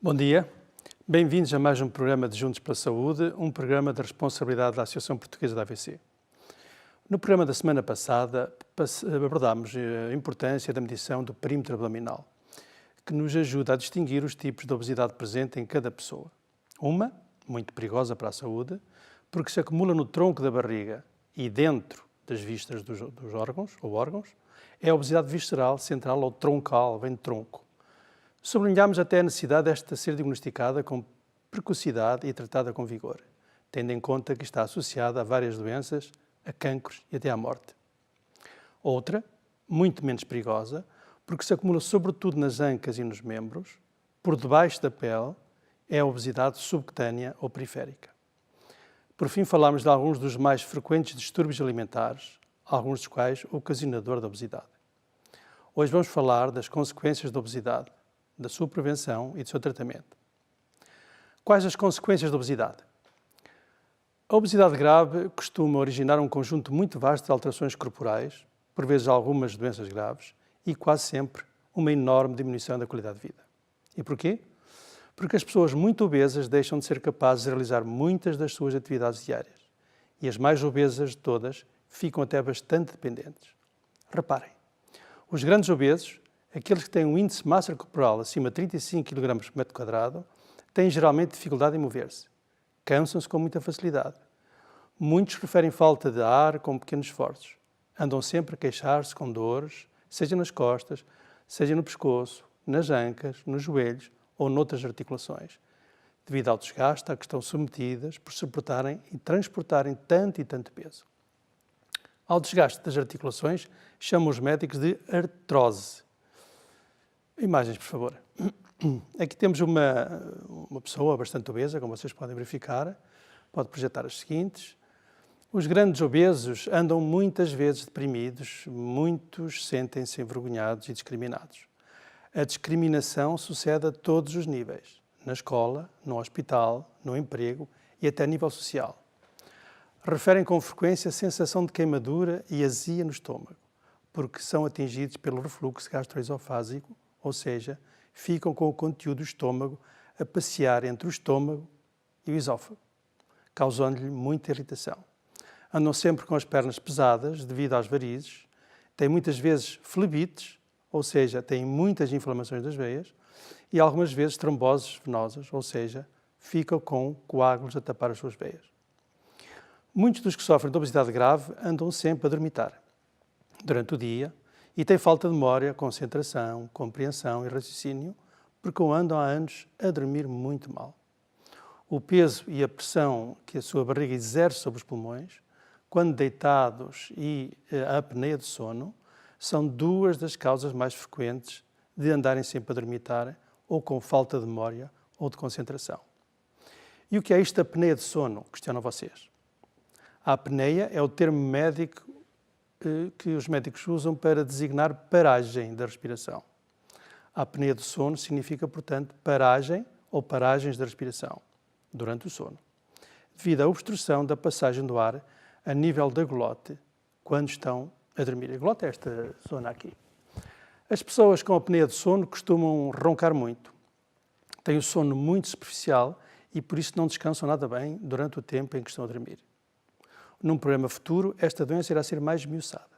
Bom dia, bem-vindos a mais um programa de Juntos pela Saúde, um programa da responsabilidade da Associação Portuguesa da AVC. No programa da semana passada abordámos a importância da medição do perímetro abdominal, que nos ajuda a distinguir os tipos de obesidade presente em cada pessoa. Uma, muito perigosa para a saúde, porque se acumula no tronco da barriga e dentro das vistas dos órgãos, é a obesidade visceral, central ou troncal, vem de tronco. Sublinhámos até a necessidade desta ser diagnosticada com precocidade e tratada com vigor, tendo em conta que está associada a várias doenças, a cancros e até à morte. Outra, muito menos perigosa, porque se acumula sobretudo nas ancas e nos membros, por debaixo da pele, é a obesidade subcutânea ou periférica. Por fim, falámos de alguns dos mais frequentes distúrbios alimentares, alguns dos quais ocasionador da obesidade. Hoje vamos falar das consequências da obesidade, da sua prevenção e do seu tratamento. Quais as consequências da obesidade? A obesidade grave costuma originar um conjunto muito vasto de alterações corporais, por vezes algumas doenças graves, e quase sempre uma enorme diminuição da qualidade de vida. E porquê? Porque as pessoas muito obesas deixam de ser capazes de realizar muitas das suas atividades diárias. E as mais obesas de todas ficam até bastante dependentes. Reparem, os grandes obesos, aqueles que têm um índice de massa corporal acima de 35 kg por metro quadrado, têm geralmente dificuldade em mover-se. Cansam-se com muita facilidade. Muitos referem falta de ar com pequenos esforços. Andam sempre a queixar-se com dores, seja nas costas, seja no pescoço, nas ancas, nos joelhos ou noutras articulações, devido ao desgaste a que estão submetidas por suportarem e transportarem tanto e tanto peso. Ao desgaste das articulações, chamam os médicos de artrose. Imagens, por favor. Aqui temos uma pessoa bastante obesa, como vocês podem verificar. Pode projetar as seguintes. Os grandes obesos andam muitas vezes deprimidos, muitos sentem-se envergonhados e discriminados. A discriminação sucede a todos os níveis, na escola, no hospital, no emprego e até a nível social. Referem com frequência a sensação de queimadura e azia no estômago, porque são atingidos pelo refluxo gastroesofágico, ou seja, ficam com o conteúdo do estômago a passear entre o estômago e o esófago, causando-lhe muita irritação. Andam sempre com as pernas pesadas devido às varizes, têm muitas vezes flebites, ou seja, têm muitas inflamações das veias, e algumas vezes tromboses venosas, ou seja, ficam com coágulos a tapar as suas veias. Muitos dos que sofrem de obesidade grave andam sempre a dormitar durante o dia e têm falta de memória, concentração, compreensão e raciocínio, porque andam há anos a dormir muito mal. O peso e a pressão que a sua barriga exerce sobre os pulmões, quando deitados, e a apneia de sono, são duas das causas mais frequentes de andarem sempre a dormitar ou com falta de memória ou de concentração. E o que é isto da apneia de sono? Questionam vocês. A apneia é o termo médico que os médicos usam para designar paragem da respiração. A apneia do sono significa, portanto, paragem ou paragens da respiração durante o sono, devido à obstrução da passagem do ar a nível da glote quando estão a dormir. A glote é esta zona aqui. As pessoas com apneia de sono costumam roncar muito, têm o sono muito superficial e por isso não descansam nada bem durante o tempo em que estão a dormir. Num programa futuro, esta doença irá ser mais esmiuçada.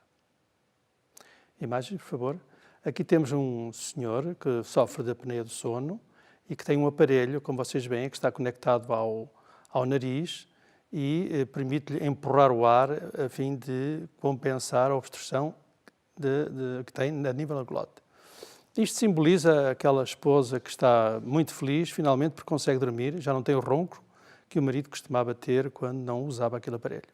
Imagens, por favor. Aqui temos um senhor que sofre de apneia do sono e que tem um aparelho, como vocês veem, que está conectado ao nariz e permite-lhe empurrar o ar a fim de compensar a obstrução que tem a nível da glote. Isto simboliza aquela esposa que está muito feliz, finalmente, porque consegue dormir, já não tem o ronco que o marido costumava ter quando não usava aquele aparelho.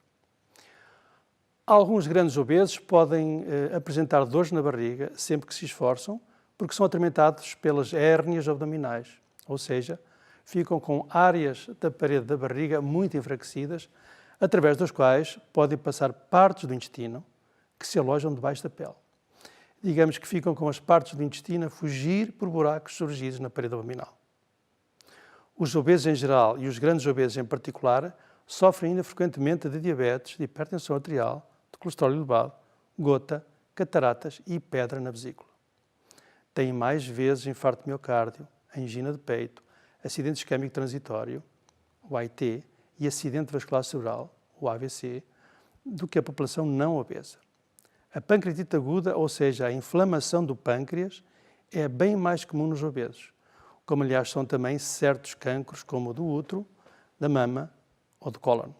Alguns grandes obesos podem apresentar dores na barriga sempre que se esforçam, porque são atormentados pelas hérnias abdominais, ou seja, ficam com áreas da parede da barriga muito enfraquecidas, através das quais podem passar partes do intestino que se alojam debaixo da pele. Digamos que ficam com as partes do intestino a fugir por buracos surgidos na parede abdominal. Os obesos em geral e os grandes obesos em particular sofrem ainda frequentemente de diabetes, de hipertensão arterial, de colesterol elevado, gota, cataratas e pedra na vesícula. Têm mais vezes infarto de miocárdio, angina de peito, acidente isquémico transitório, o AIT, e acidente vascular cerebral, o AVC, do que a população não obesa. A pancreatite aguda, ou seja, a inflamação do pâncreas, é bem mais comum nos obesos, como aliás são também certos cancros como o do útero, da mama ou do cólon.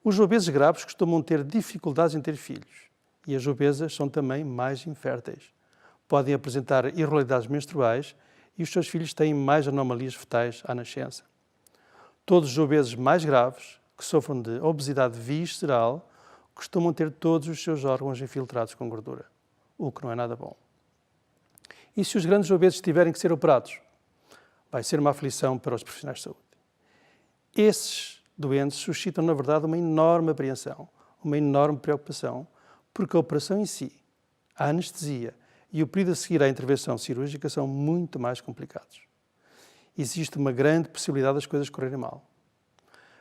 Os obesos graves costumam ter dificuldades em ter filhos e as obesas são também mais inférteis. Podem apresentar irregularidades menstruais e os seus filhos têm mais anomalias fetais à nascença. Todos os obesos mais graves, que sofrem de obesidade visceral, costumam ter todos os seus órgãos infiltrados com gordura, o que não é nada bom. E se os grandes obesos tiverem que ser operados? Vai ser uma aflição para os profissionais de saúde. Esses doentes suscitam, na verdade, uma enorme apreensão, uma enorme preocupação, porque a operação em si, a anestesia e o período a seguir à intervenção cirúrgica são muito mais complicados. Existe uma grande possibilidade das coisas correrem mal.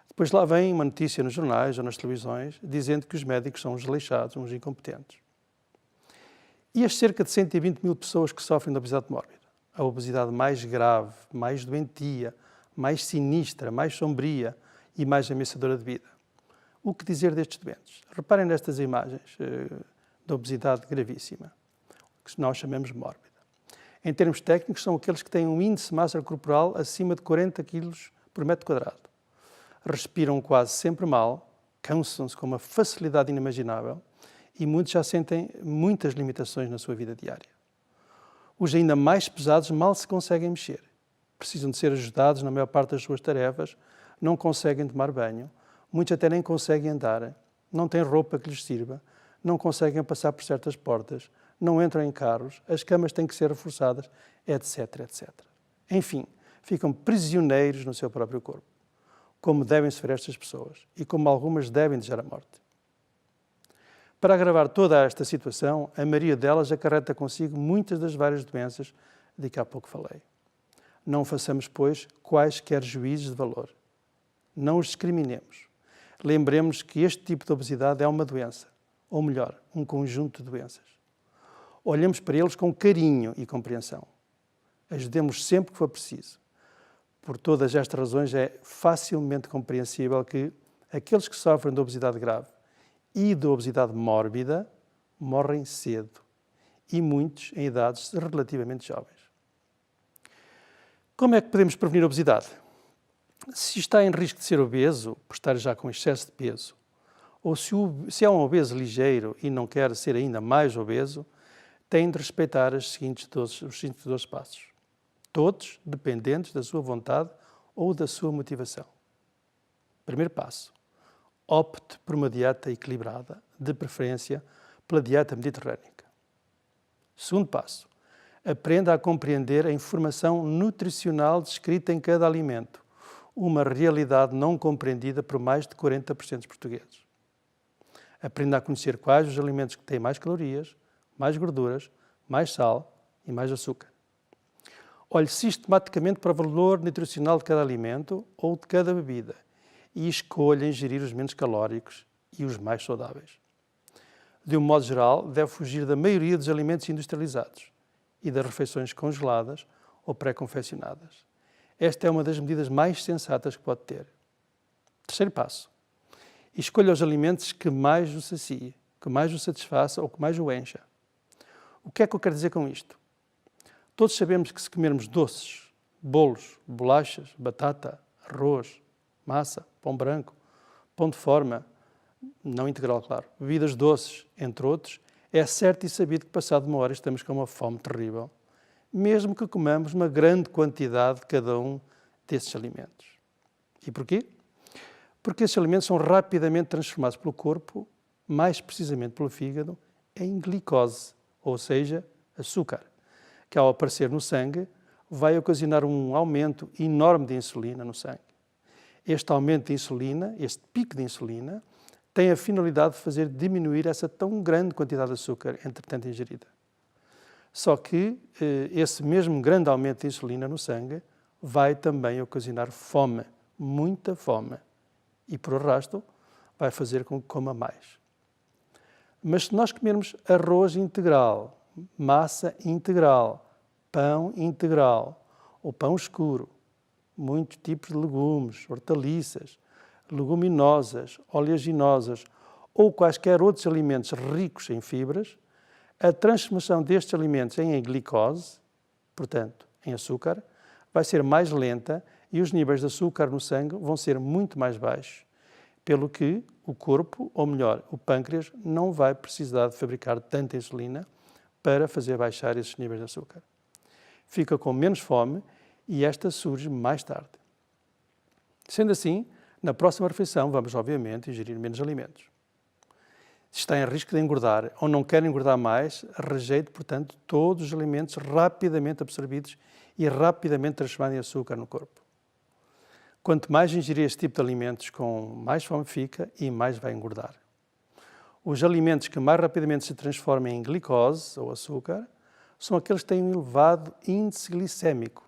Depois lá vem uma notícia nos jornais ou nas televisões dizendo que os médicos são uns desleixados, uns incompetentes. E as cerca de 120 mil pessoas que sofrem de obesidade mórbida, a obesidade mais grave, mais doentia, mais sinistra, mais sombria e mais ameaçadora de vida. O que dizer destes doentes? Reparem nestas imagens da obesidade gravíssima, que nós chamamos mórbida. Em termos técnicos, são aqueles que têm um índice de massa corporal acima de 40 kg por metro quadrado. Respiram quase sempre mal, cansam-se com uma facilidade inimaginável e muitos já sentem muitas limitações na sua vida diária. Os ainda mais pesados mal se conseguem mexer. Precisam de ser ajudados na maior parte das suas tarefas, não conseguem tomar banho, muitos até nem conseguem andar, não têm roupa que lhes sirva, não conseguem passar por certas portas, não entram em carros, as camas têm que ser reforçadas, etc, etc. Enfim, ficam prisioneiros no seu próprio corpo. Como devem sofrer estas pessoas e como algumas devem desejar a morte. Para agravar toda esta situação, a maioria delas acarreta consigo muitas das várias doenças de que há pouco falei. Não façamos, pois, quaisquer juízes de valor. Não os discriminemos. Lembremos que este tipo de obesidade é uma doença, ou melhor, um conjunto de doenças. Olhemos para eles com carinho e compreensão. Ajudemos sempre que for preciso. Por todas estas razões, é facilmente compreensível que aqueles que sofrem de obesidade grave e de obesidade mórbida morrem cedo e muitos em idades relativamente jovens. Como é que podemos prevenir a obesidade? Se está em risco de ser obeso, por estar já com excesso de peso, ou se é um obeso ligeiro e não quer ser ainda mais obeso, tem de respeitar os seguintes 12 passos. Todos dependentes da sua vontade ou da sua motivação. Primeiro passo. Opte por uma dieta equilibrada, de preferência pela dieta mediterrânica. Segundo passo. Aprenda a compreender a informação nutricional descrita em cada alimento, uma realidade não compreendida por mais de 40% dos portugueses. Aprenda a conhecer quais os alimentos que têm mais calorias, mais gorduras, mais sal e mais açúcar. Olhe sistematicamente para o valor nutricional de cada alimento ou de cada bebida e escolha ingerir os menos calóricos e os mais saudáveis. De um modo geral, deve fugir da maioria dos alimentos industrializados e das refeições congeladas ou pré-confeccionadas. Esta é uma das medidas mais sensatas que pode ter. Terceiro passo. Escolha os alimentos que mais o sacie, que mais o satisfaça ou que mais o encha. O que é que eu quero dizer com isto? Todos sabemos que se comermos doces, bolos, bolachas, batata, arroz, massa, pão branco, pão de forma, não integral, claro, bebidas doces, entre outros, é certo e sabido que passado uma hora estamos com uma fome terrível, mesmo que comamos uma grande quantidade de cada um desses alimentos. E porquê? Porque esses alimentos são rapidamente transformados pelo corpo, mais precisamente pelo fígado, em glicose, ou seja, açúcar, que ao aparecer no sangue vai ocasionar um aumento enorme de insulina no sangue. Este aumento de insulina, este pico de insulina, tem a finalidade de fazer diminuir essa tão grande quantidade de açúcar, entretanto ingerida. Só que esse mesmo grande aumento de insulina no sangue vai também ocasionar fome, muita fome, e por arrasto vai fazer com que coma mais. Mas se nós comermos arroz integral, massa integral, pão integral ou pão escuro, muitos tipos de legumes, hortaliças, leguminosas, oleaginosas ou quaisquer outros alimentos ricos em fibras, a transformação destes alimentos em glicose, portanto, em açúcar, vai ser mais lenta e os níveis de açúcar no sangue vão ser muito mais baixos, pelo que o corpo, ou melhor, o pâncreas, não vai precisar de fabricar tanta insulina para fazer baixar esses níveis de açúcar. Fica com menos fome e esta surge mais tarde. Sendo assim, na próxima refeição vamos, obviamente, ingerir menos alimentos. Se está em risco de engordar ou não quer engordar mais, rejeite, portanto, todos os alimentos rapidamente absorvidos e rapidamente transformados em açúcar no corpo. Quanto mais ingerir este tipo de alimentos, com mais fome fica e mais vai engordar. Os alimentos que mais rapidamente se transformam em glicose, ou açúcar, são aqueles que têm um elevado índice glicémico.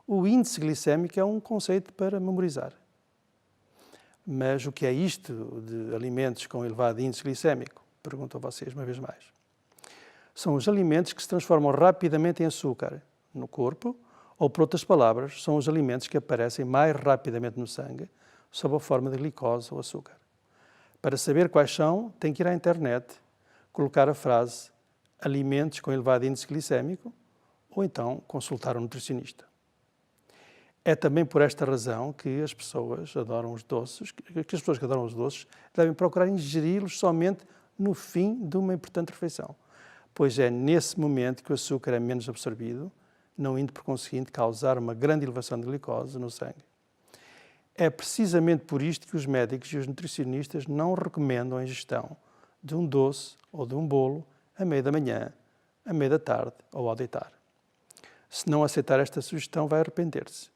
O índice glicémico é um conceito para memorizar. Mas o que é isto de alimentos com elevado índice glicémico? Pergunto a vocês uma vez mais. São os alimentos que se transformam rapidamente em açúcar no corpo, ou, por outras palavras, são os alimentos que aparecem mais rapidamente no sangue, sob a forma de glicose ou açúcar. Para saber quais são, tem que ir à internet, colocar a frase alimentos com elevado índice glicémico, ou então consultar um nutricionista. É também por esta razão que as pessoas adoram os doces, que as pessoas que adoram os doces devem procurar ingeri-los somente no fim de uma importante refeição, pois é nesse momento que o açúcar é menos absorvido, não indo, por conseguinte, causar uma grande elevação de glicose no sangue. É precisamente por isto que os médicos e os nutricionistas não recomendam a ingestão de um doce ou de um bolo à meia da manhã, à meia da tarde ou ao deitar. Se não aceitar esta sugestão, vai arrepender-se,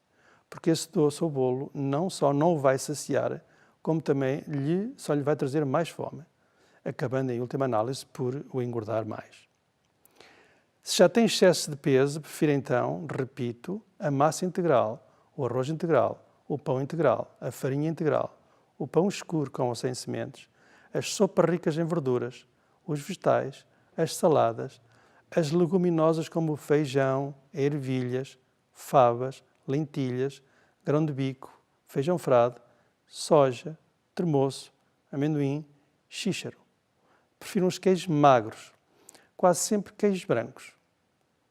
porque esse doce ou bolo não só não o vai saciar, como também só lhe vai trazer mais fome, acabando, em última análise, por o engordar mais. Se já tem excesso de peso, prefira então, repito, a massa integral, o arroz integral, o pão integral, a farinha integral, o pão escuro com ou sem sementes, as sopas ricas em verduras, os vegetais, as saladas, as leguminosas como o feijão, ervilhas, favas, lentilhas, grão de bico, feijão frade, soja, tremoço, amendoim, xíxaro. Prefiro uns queijos magros, quase sempre queijos brancos,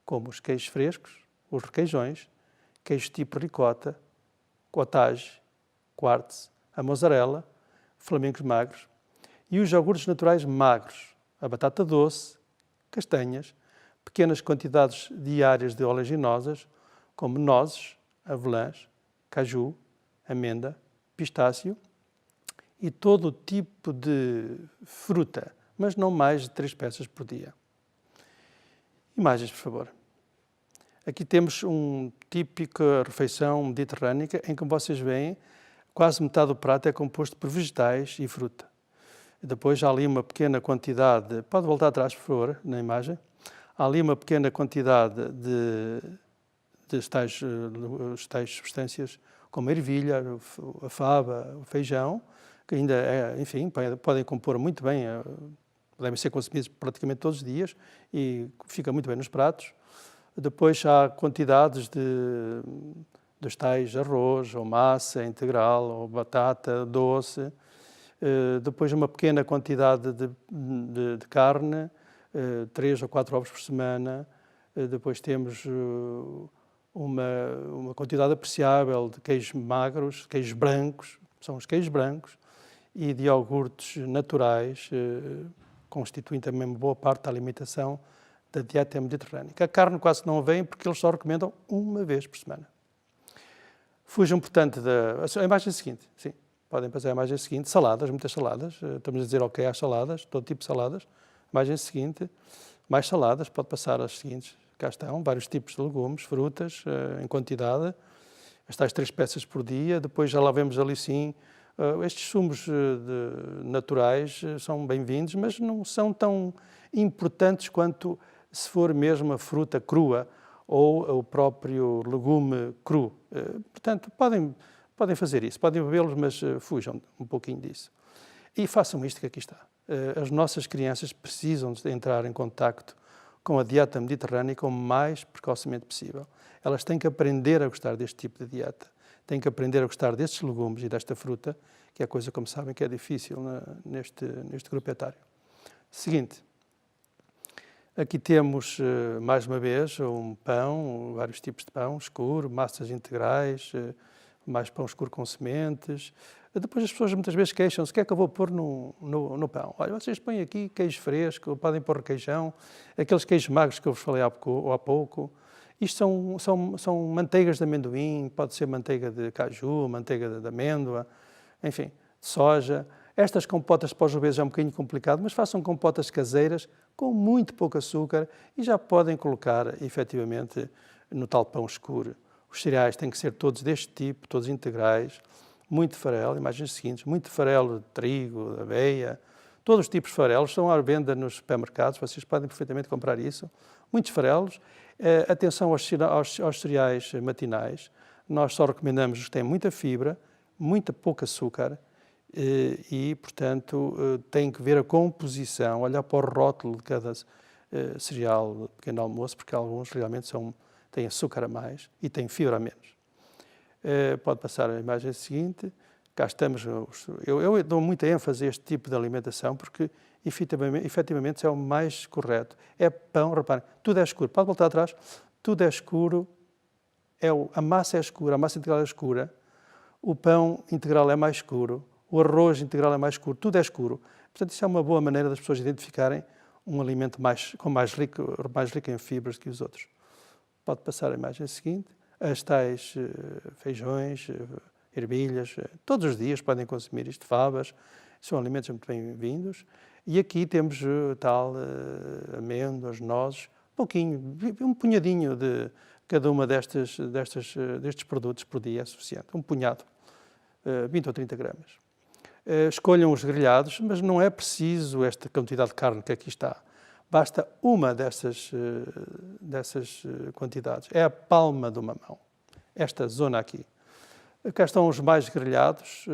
como os queijos frescos, os requeijões, queijo tipo ricota, cottage, quartz, a mozzarella, flamencos magros e os iogurtes naturais magros, a batata doce, castanhas, pequenas quantidades diárias de oleaginosas, como nozes, avelãs, caju, amêndoa, pistácio e todo o tipo de fruta, mas não mais de 3 peças por dia. Imagens, por favor. Aqui temos uma típica refeição mediterrânica em que vocês veem quase metade do prato é composto por vegetais e fruta. Depois há ali uma pequena quantidade, pode voltar atrás, por favor, na imagem. Há ali uma pequena quantidade de tais substâncias, como a ervilha, a fava, o feijão, que ainda, enfim, podem compor muito bem, devem ser consumidos praticamente todos os dias e fica muito bem nos pratos. Depois há quantidades dos tais arroz, ou massa integral, ou batata doce. Depois uma pequena quantidade de carne, 3 ou 4 ovos por semana. Depois temos uma quantidade apreciável de queijos magros, queijos brancos, são os queijos brancos, e de iogurtes naturais, constituem também uma boa parte da alimentação da dieta mediterrânica. A carne quase não vem porque eles só recomendam uma vez por semana. Fujam, portanto, a imagem seguinte. Sim, podem passar a imagem seguinte. Saladas, muitas saladas. Estamos a dizer ok às saladas, todo tipo de saladas. Imagem seguinte. Mais saladas, pode passar as seguintes. Cá estão, vários tipos de legumes, frutas, em quantidade. As tais 3 peças por dia. Depois já lá vemos ali sim. Estes sumos naturais são bem-vindos, mas não são tão importantes quanto se for mesmo a fruta crua ou o próprio legume cru. Portanto, podem fazer isso, podem bebê-los, mas fujam um pouquinho disso. E façam isto que aqui está. As nossas crianças precisam de entrar em contacto com a dieta mediterrânica o mais precocemente possível. Elas têm que aprender a gostar deste tipo de dieta, têm que aprender a gostar destes legumes e desta fruta, que é coisa, como sabem, que é difícil neste grupo etário. Seguinte, aqui temos, mais uma vez, um pão, vários tipos de pão escuro, massas integrais, mais pão escuro com sementes. Depois as pessoas muitas vezes queixam-se: o que é que eu vou pôr no pão? Olha, vocês põem aqui queijo fresco, podem pôr requeijão, aqueles queijos magros que eu vos falei há pouco. Isto são manteigas de amendoim, pode ser manteiga de caju, manteiga de amêndoa, enfim, de soja. Estas compotas para os bebês é um bocadinho complicado, mas façam compotas caseiras com muito pouco açúcar e já podem colocar, efetivamente, no tal pão escuro. Os cereais têm que ser todos deste tipo, todos integrais, muito farelo, imagens seguintes, muito farelo de trigo, de aveia, todos os tipos de farelos estão à venda nos supermercados, vocês podem perfeitamente comprar isso, muitos farelos. Atenção aos cereais matinais, nós só recomendamos os que têm muita fibra, muito pouco açúcar e, portanto, tem que ver a composição, olhar para o rótulo de cada cereal de pequeno almoço, porque alguns realmente têm açúcar a mais e têm fibra a menos. Pode passar a imagem seguinte. Cá estamos. Eu dou muita ênfase a este tipo de alimentação porque, efetivamente, é o mais correto. É pão, reparem, tudo é escuro. Pode voltar atrás. Tudo é escuro. A massa é escura, a massa integral é escura. O pão integral é mais escuro. O arroz integral é mais escuro. Tudo é escuro. Portanto, isso é uma boa maneira das pessoas identificarem um alimento mais rico em fibras que os outros. Pode passar a imagem seguinte. As tais feijões, ervilhas, todos os dias podem consumir isto, favas, são alimentos muito bem-vindos. E aqui temos amêndoas, nozes, um punhadinho de cada uma destes produtos por dia é suficiente, um punhado, 20 ou 30 gramas. Escolham os grelhados, mas não é preciso esta quantidade de carne que aqui está. Basta uma dessas quantidades. É a palma de uma mão. Esta zona aqui. Cá estão os mais grelhados.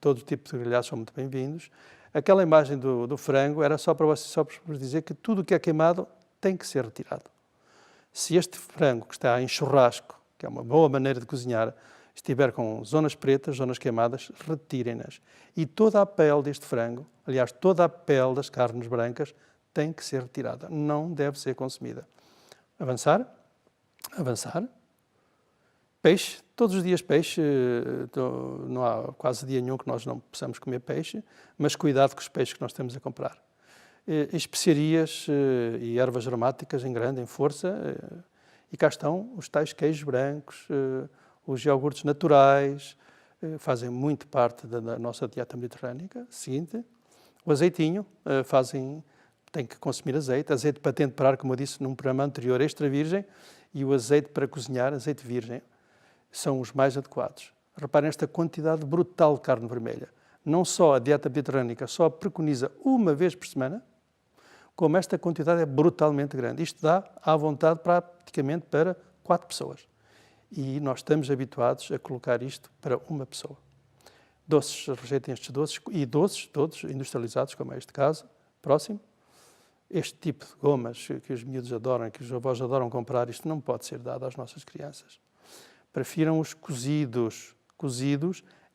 Todo tipo de grelhados são muito bem-vindos. Aquela imagem do frango era só para vos dizer que tudo o que é queimado tem que ser retirado. Se este frango que está em churrasco, que é uma boa maneira de cozinhar, estiver com zonas pretas, zonas queimadas, retirem-nas. E toda a pele deste frango, aliás, toda a pele das carnes brancas, tem que ser retirada, não deve ser consumida. Avançar. Peixe, todos os dias peixe, não há quase dia nenhum que nós não possamos comer peixe, mas cuidado com os peixes que nós temos a comprar. Especiarias e ervas aromáticas em grande, em força, e cá estão os tais queijos brancos, os iogurtes naturais, fazem muito parte da nossa dieta mediterrânica. Seguinte, o azeitinho, tem que consumir azeite para temperar, como eu disse num programa anterior, extra virgem, e o azeite para cozinhar, azeite virgem, são os mais adequados. Reparem esta quantidade brutal de carne vermelha. Não só a dieta mediterrânica só preconiza uma vez por semana, como esta quantidade é brutalmente grande. Isto dá à vontade praticamente para 4 pessoas. E nós estamos habituados a colocar isto para uma pessoa. Doces, rejeitem estes doces, e doces todos industrializados, como é este caso. Próximo. Este tipo de gomas que os miúdos adoram, que os avós adoram comprar, isto não pode ser dado às nossas crianças. Prefiram os cozidos,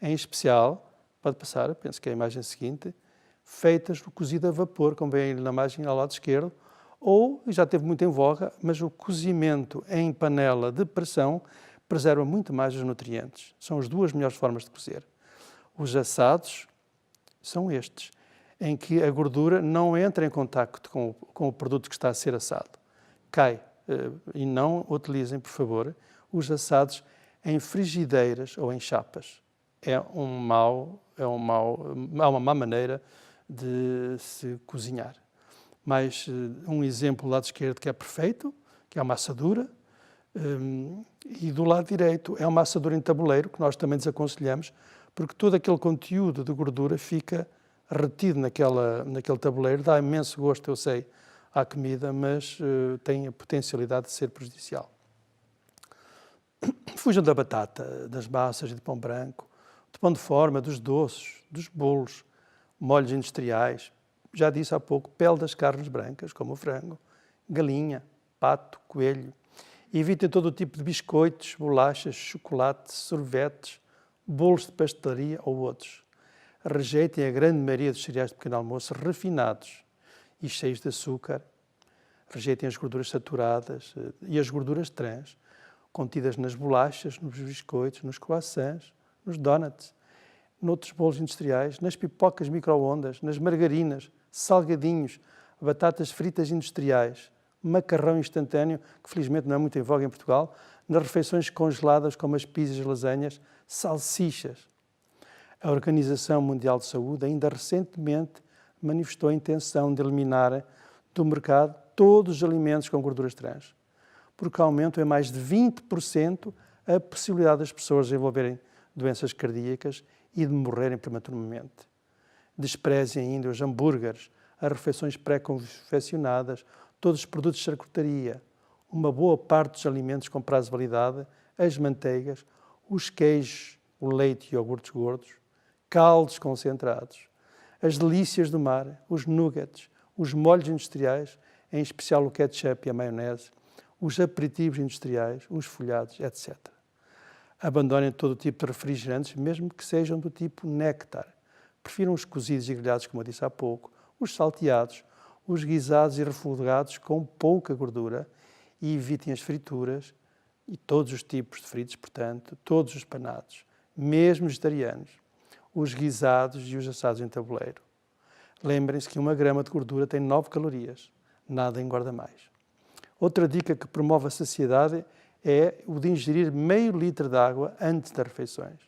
em especial, pode passar, penso que é a imagem seguinte, feitas no cozido a vapor, como vem na imagem ao lado esquerdo, ou, já teve muito em voga, mas o cozimento em panela de pressão preserva muito mais os nutrientes. São as duas melhores formas de cozer. Os assados são estes, em que a gordura não entra em contacto com o produto que está a ser assado. Cai. E não utilizem, por favor, os assados em frigideiras ou em chapas. É uma má maneira de se cozinhar. Mais um exemplo do lado esquerdo que é perfeito, que é uma assadura, e do lado direito é uma assadura em tabuleiro, que nós também desaconselhamos, porque todo aquele conteúdo de gordura fica retido naquele tabuleiro, dá imenso gosto, eu sei, à comida, mas tem a potencialidade de ser prejudicial. Fujam da batata, das massas e do pão branco, do pão de forma, dos doces, dos bolos, molhos industriais. Já disse há pouco, pele das carnes brancas, como o frango, galinha, pato, coelho. Evitem todo o tipo de biscoitos, bolachas, chocolate, sorvetes, bolos de pastelaria ou outros. Rejeitem a grande maioria dos cereais de pequeno almoço refinados e cheios de açúcar. Rejeitem as gorduras saturadas e as gorduras trans, contidas nas bolachas, nos biscoitos, nos croissants, nos donuts, noutros bolos industriais, nas pipocas micro-ondas, nas margarinas, salgadinhos, batatas fritas industriais, macarrão instantâneo, que felizmente não é muito em voga em Portugal, nas refeições congeladas como as pizzas e lasanhas, salsichas. A Organização Mundial de Saúde ainda recentemente manifestou a intenção de eliminar do mercado todos os alimentos com gorduras trans, porque aumentam em mais de 20% a possibilidade das pessoas desenvolverem doenças cardíacas e de morrerem prematuramente. Desprezem ainda os hambúrgueres, as refeições pré-confeccionadas, todos os produtos de charcutaria, uma boa parte dos alimentos com prazo de validade, as manteigas, os queijos, o leite e iogurtes gordos, caldos concentrados, as delícias do mar, os nuggets, os molhos industriais, em especial o ketchup e a maionese, os aperitivos industriais, os folhados, etc. Abandonem todo o tipo de refrigerantes, mesmo que sejam do tipo néctar. Prefiram os cozidos e grelhados, como eu disse há pouco, os salteados, os guisados e refogados com pouca gordura e evitem as frituras e todos os tipos de fritos, portanto, todos os panados, mesmo vegetarianos, os guisados e os assados em tabuleiro. Lembrem-se que 1 grama de gordura tem 9 calorias, nada engorda mais. Outra dica que promove a saciedade é o de ingerir meio litro de água antes das refeições.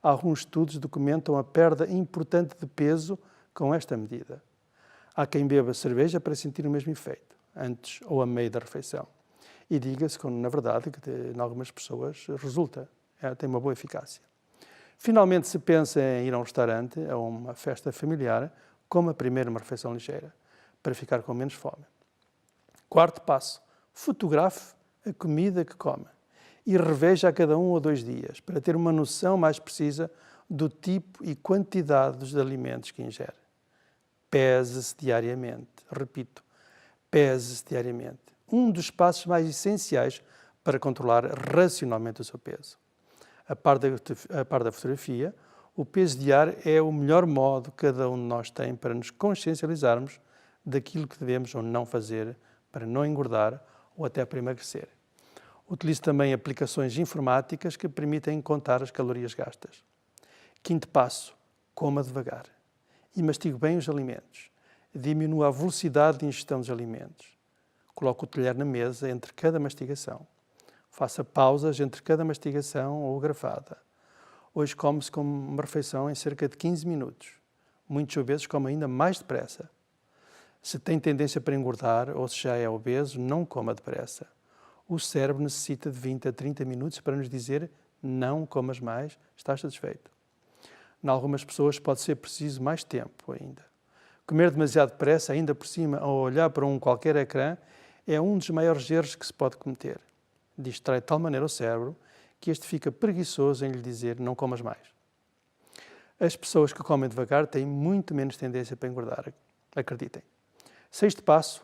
Alguns estudos documentam a perda importante de peso com esta medida. Há quem beba cerveja para sentir o mesmo efeito, antes ou a meio da refeição. E diga-se, na verdade, que em algumas pessoas resulta, tem uma boa eficácia. Finalmente, se pensa em ir a um restaurante, a uma festa familiar, coma primeiro uma refeição ligeira, para ficar com menos fome. Quarto passo, fotografe a comida que come e reveja a cada 1 ou 2 dias, para ter uma noção mais precisa do tipo e quantidade dos alimentos que ingere. Pese-se diariamente. Repito, pese-se diariamente. Um dos passos mais essenciais para controlar racionalmente o seu peso. A par da fotografia, o peso diário é o melhor modo que cada um de nós tem para nos consciencializarmos daquilo que devemos ou não fazer para não engordar ou até para emagrecer. Utilize também aplicações informáticas que permitem contar as calorias gastas. Quinto passo, coma devagar e mastigue bem os alimentos. Diminua a velocidade de ingestão dos alimentos. Coloque o talher na mesa entre cada mastigação. Faça pausas entre cada mastigação ou garfada. Hoje come-se como uma refeição em cerca de 15 minutos. Muitas vezes come ainda mais depressa. Se tem tendência para engordar ou se já é obeso, não coma depressa. O cérebro necessita de 20 a 30 minutos para nos dizer não comas mais, estás satisfeito. Em algumas pessoas pode ser preciso mais tempo ainda. Comer demasiado depressa, ainda por cima, ou olhar para qualquer ecrã, é um dos maiores erros que se pode cometer. Distrai de tal maneira o cérebro que este fica preguiçoso em lhe dizer não comas mais. As pessoas que comem devagar têm muito menos tendência para engordar, acreditem. Sexto passo,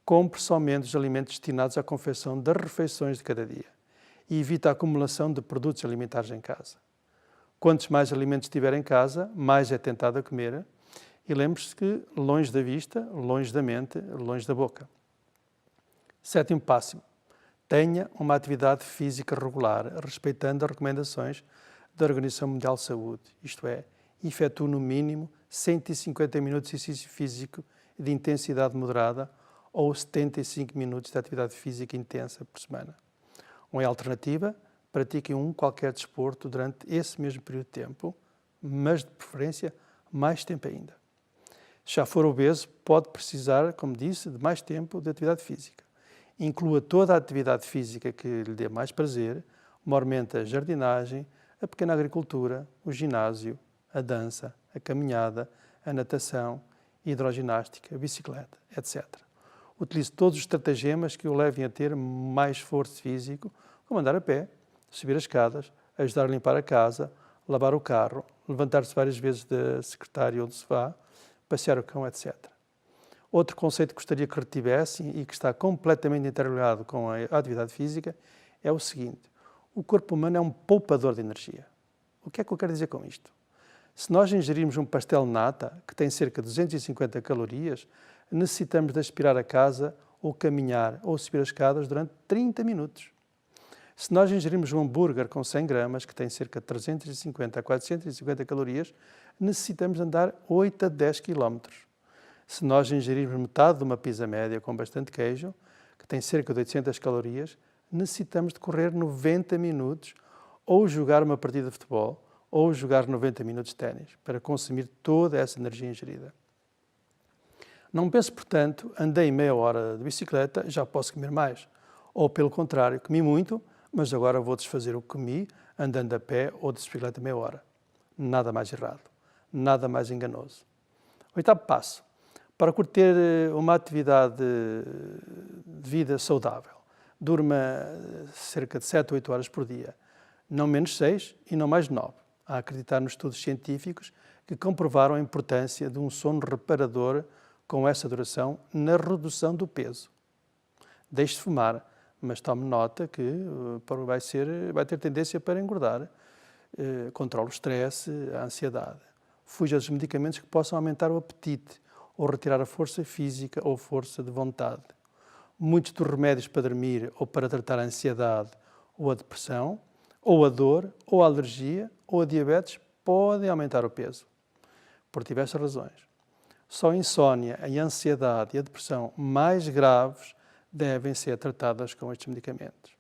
compre somente os alimentos destinados à confecção das refeições de cada dia e evite a acumulação de produtos alimentares em casa. Quantos mais alimentos tiver em casa, mais é tentado a comer. E lembre-se que longe da vista, longe da mente, longe da boca. Sétimo passo, tenha uma atividade física regular, respeitando as recomendações da Organização Mundial de Saúde. Isto é, efetue no mínimo 150 minutos de exercício físico de intensidade moderada ou 75 minutos de atividade física intensa por semana. Uma alternativa, pratiquem qualquer desporto durante esse mesmo período de tempo, mas de preferência mais tempo ainda. Se já for obeso, pode precisar, como disse, de mais tempo de atividade física. Inclua toda a atividade física que lhe dê mais prazer, mormente a jardinagem, a pequena agricultura, o ginásio, a dança, a caminhada, a natação, a hidroginástica, a bicicleta, etc. Utilize todos os estratagemas que o levem a ter mais esforço físico, como andar a pé, subir as escadas, ajudar a limpar a casa, lavar o carro, levantar-se várias vezes da secretária ou do sofá, passear o cão, etc. Outro conceito que gostaria que retivessem e que está completamente interligado com a atividade física é o seguinte: o corpo humano é um poupador de energia. O que é que eu quero dizer com isto? Se nós ingerirmos um pastel de nata, que tem cerca de 250 calorias, necessitamos de aspirar a casa ou caminhar ou subir as escadas durante 30 minutos. Se nós ingerirmos um hambúrguer com 100 gramas, que tem cerca de 350 a 450 calorias, necessitamos andar 8 a 10 quilómetros. Se nós ingerirmos metade de uma pizza média com bastante queijo, que tem cerca de 800 calorias, necessitamos de correr 90 minutos ou jogar uma partida de futebol ou jogar 90 minutos de ténis para consumir toda essa energia ingerida. Não pense, portanto, andei meia hora de bicicleta, já posso comer mais. Ou, pelo contrário, comi muito, mas agora vou desfazer o que comi andando a pé ou de bicicleta meia hora. Nada mais errado, nada mais enganoso. Oitavo passo. Para ter uma atividade de vida saudável, durma cerca de 7 a 8 horas por dia, não menos 6 e não mais 9. A acreditar nos estudos científicos que comprovaram a importância de um sono reparador com essa duração na redução do peso. Deixe de fumar, mas tome nota que vai ter tendência para engordar. Controle o stress, a ansiedade. Fuja dos medicamentos que possam aumentar o apetite ou retirar a força física ou força de vontade. Muitos dos remédios para dormir ou para tratar a ansiedade ou a depressão, ou a dor, ou a alergia, ou a diabetes podem aumentar o peso. Por diversas razões. Só a insónia, a ansiedade e a depressão mais graves devem ser tratadas com estes medicamentos.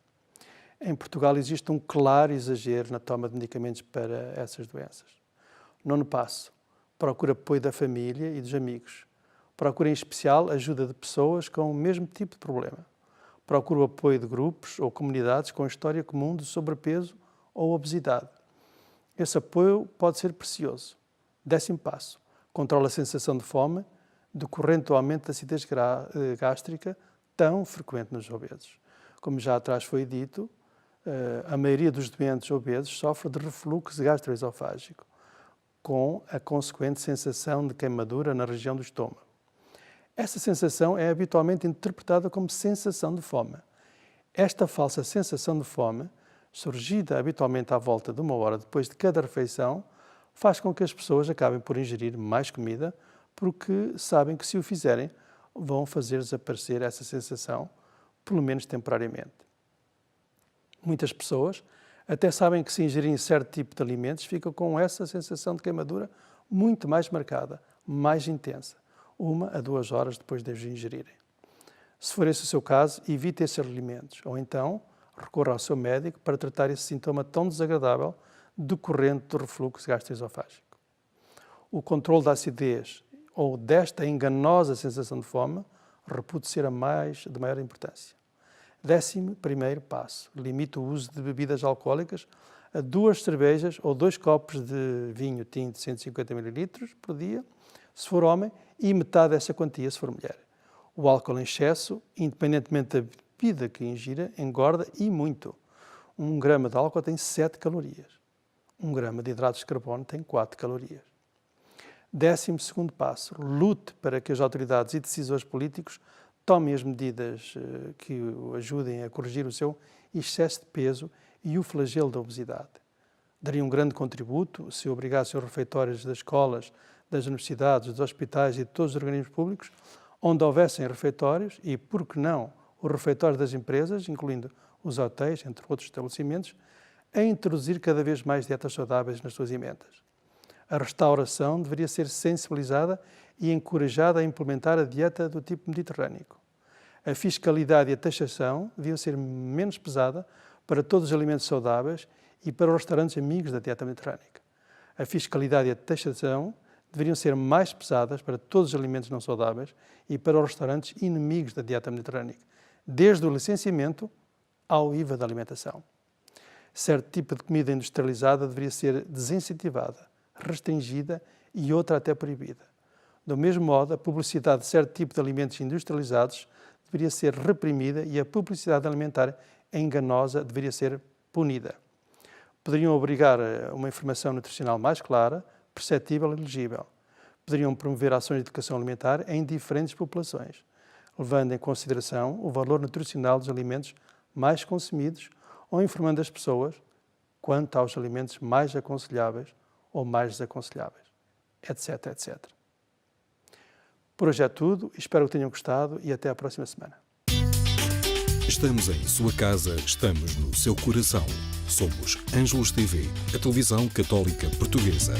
Em Portugal existe um claro exagero na toma de medicamentos para essas doenças. Nono passo. Procure apoio da família e dos amigos. Procure em especial ajuda de pessoas com o mesmo tipo de problema. Procure o apoio de grupos ou comunidades com história comum de sobrepeso ou obesidade. Esse apoio pode ser precioso. 10º passo. Controle a sensação de fome, decorrente do aumento da acidez gástrica tão frequente nos obesos. Como já atrás foi dito, a maioria dos doentes obesos sofre de refluxo gastroesofágico, com a consequente sensação de queimadura na região do estômago. Essa sensação é habitualmente interpretada como sensação de fome. Esta falsa sensação de fome, surgida habitualmente à volta de 1 hora depois de cada refeição, faz com que as pessoas acabem por ingerir mais comida, porque sabem que se o fizerem, vão fazer desaparecer essa sensação, pelo menos temporariamente. Muitas pessoas até sabem que se ingerirem certo tipo de alimentos, ficam com essa sensação de queimadura muito mais marcada, mais intensa, 1 a 2 horas depois de os ingerirem. Se for esse o seu caso, evite esses alimentos, ou então recorra ao seu médico para tratar esse sintoma tão desagradável decorrente do refluxo gastroesofágico. O controle da acidez ou desta enganosa sensação de fome reputo ser de maior importância. 11º passo. Limite o uso de bebidas alcoólicas a 2 cervejas ou 2 copos de vinho tinto de 150 ml por dia, se for homem, e metade dessa quantia se for mulher. O álcool em excesso, independentemente da bebida que ingira, engorda e muito. 1 grama de álcool tem 7 calorias. 1 grama de hidratos de carbono tem 4 calorias. 12º passo. Lute para que as autoridades e decisores políticos tomem as medidas que o ajudem a corrigir o seu excesso de peso e o flagelo da obesidade. Daria um grande contributo se obrigasse os refeitórios das escolas, das universidades, dos hospitais e de todos os organismos públicos, onde houvessem refeitórios e, por que não, os refeitórios das empresas, incluindo os hotéis, entre outros estabelecimentos, a introduzir cada vez mais dietas saudáveis nas suas emendas. A restauração deveria ser sensibilizada e encorajada a implementar a dieta do tipo mediterrâneo. A fiscalidade e a taxação deviam ser menos pesada para todos os alimentos saudáveis e para os restaurantes amigos da dieta mediterrânica. A fiscalidade e a taxação deveriam ser mais pesadas para todos os alimentos não saudáveis e para os restaurantes inimigos da dieta mediterrânica, desde o licenciamento ao IVA da alimentação. Certo tipo de comida industrializada deveria ser desincentivada, restringida e outra até proibida. Do mesmo modo, a publicidade de certo tipo de alimentos industrializados deveria ser reprimida e a publicidade alimentar enganosa deveria ser punida. Poderiam obrigar a uma informação nutricional mais clara, perceptível e legível. poderiam promover ações de educação alimentar em diferentes populações, levando em consideração o valor nutricional dos alimentos mais consumidos ou informando as pessoas quanto aos alimentos mais aconselháveis ou mais desaconselháveis, etc, etc. Por hoje é tudo, espero que tenham gostado e até à próxima semana. Estamos em sua casa, estamos no seu coração. Somos Ângelos TV, a televisão católica portuguesa.